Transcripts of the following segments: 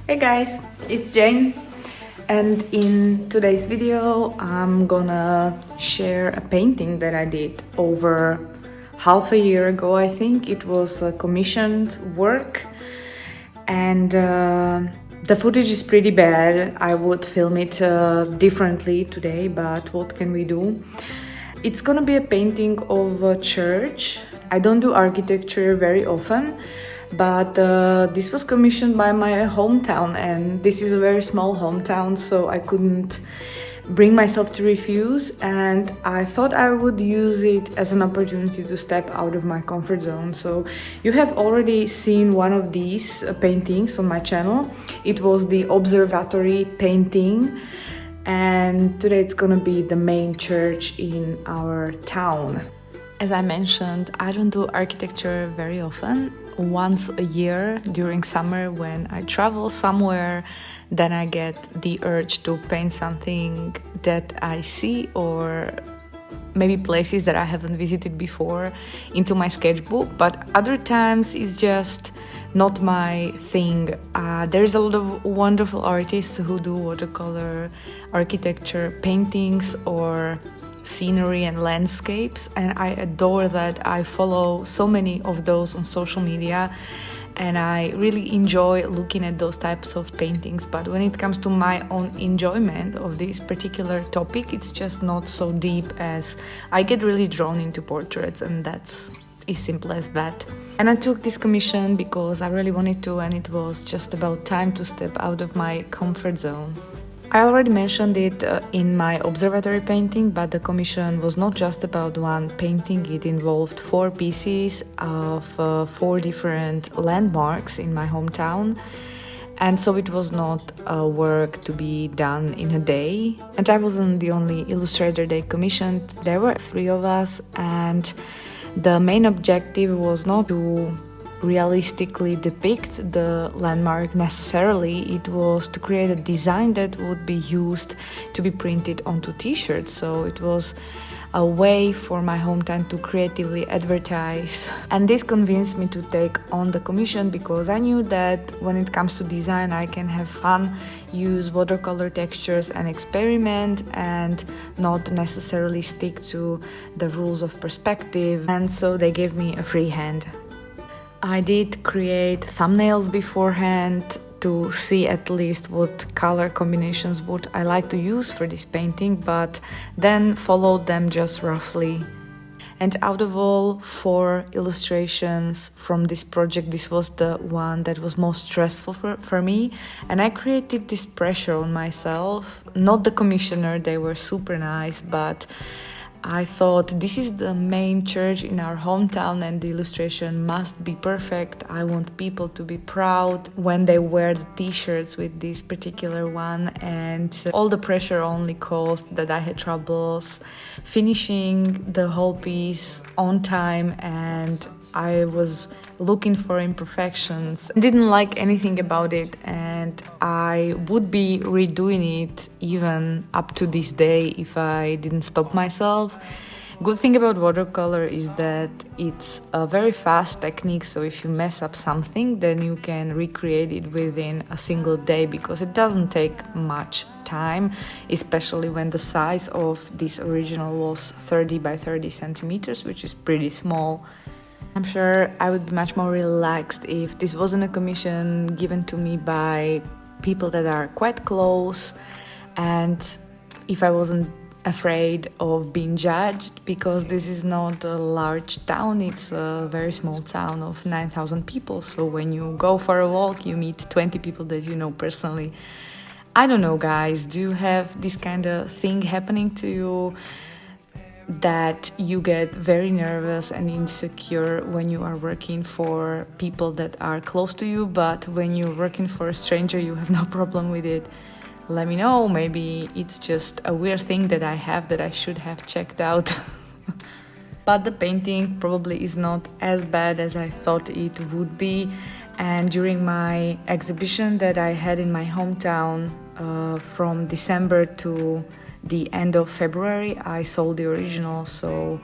Hey guys, it's Jane, and in today's video I'm gonna share a painting that I did over half a year ago. I think it was a commissioned work, and the footage is pretty bad. I would film it differently today, but what can we do? It's gonna be a painting of a church. I don't do architecture very often, but this was commissioned by my hometown, and this is a very small hometown, so I couldn't bring myself to refuse, and I thought I would use it as an opportunity to step out of my comfort zone. So you have already seen one of these paintings on my channel. It was the observatory painting, and today it's gonna be the main church in our town. As I mentioned, I don't do architecture very often. Once a year during summer when I travel somewhere, then I get the urge to paint something that I see, or maybe places that I haven't visited before, into my sketchbook. But other times it's just not my thing. There's a lot of wonderful artists who do watercolor architecture paintings or scenery and landscapes, and I adore that. I follow so many of those on social media, and I really enjoy looking at those types of paintings. But when it comes to my own enjoyment of this particular topic, it's just not so deep, as I get really drawn into portraits, and that's as simple as that. And I took this commission because I really wanted to, and it was just about time to step out of my comfort zone. I already mentioned it in my observatory painting, but the commission was not just about one painting. It involved 4 pieces of 4 different landmarks in my hometown. And so it was not a work to be done in a day. And I wasn't the only illustrator they commissioned. There were 3 of us, and the main objective was not to realistically depict the landmark necessarily. It was to create a design that would be used to be printed onto t-shirts. So it was a way for my hometown to creatively advertise, and this convinced me to take on the commission because I knew that when it comes to design I can have fun, use watercolor textures and experiment, and not necessarily stick to the rules of perspective. And so they gave me a free hand. I did create thumbnails beforehand to see at least what color combinations would I like to use for this painting, but then followed them just roughly. And out of all 4 illustrations from this project, this was the one that was most stressful for me, and I created this pressure on myself. Not the commissioner, they were super nice, but I thought this is the main church in our hometown and the illustration must be perfect. I want people to be proud when they wear the t-shirts with this particular one, and all the pressure only caused that I had troubles finishing the whole piece on time, and I was looking for imperfections. I didn't like anything about it, and I would be redoing it even up to this day if I didn't stop myself. Good thing about watercolor is that it's a very fast technique, so if you mess up something then you can recreate it within a single day, because it doesn't take much time, especially when the size of this original was 30 by 30 centimeters, which is pretty small. I'm sure I would be much more relaxed if this wasn't a commission given to me by people that are quite close, and if I wasn't afraid of being judged, because this is not a large town, it's a very small town of 9,000 people. So when you go for a walk, you meet 20 people that you know personally. I don't know, guys, do you have this kind of thing happening to you, that you get very nervous and insecure when you are working for people that are close to you, but when you're working for a stranger you have no problem with it? Let me know, maybe it's just a weird thing that I have that I should have checked out. But the painting probably is not as bad as I thought it would be, and during my exhibition that I had in my hometown from December to the end of February, I sold the original, so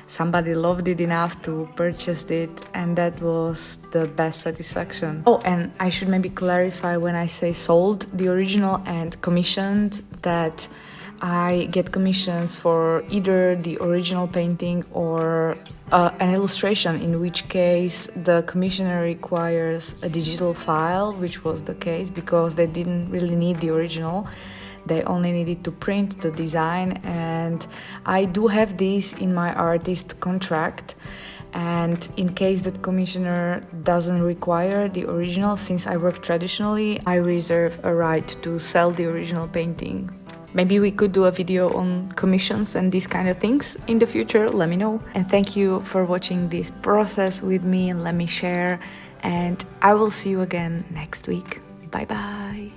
somebody loved it enough to purchase it, and that was the best satisfaction. Oh, and I should maybe clarify when I say sold the original and commissioned, that I get commissions for either the original painting or an illustration, in which case the commissioner requires a digital file, which was the case because they didn't really need the original. They only needed to print the design, and I do have this in my artist contract. And in case that commissioner doesn't require the original, since I work traditionally, I reserve a right to sell the original painting. Maybe we could do a video on commissions and these kind of things in the future, let me know. And thank you for watching this process with me and let me share. And I will see you again next week. Bye bye.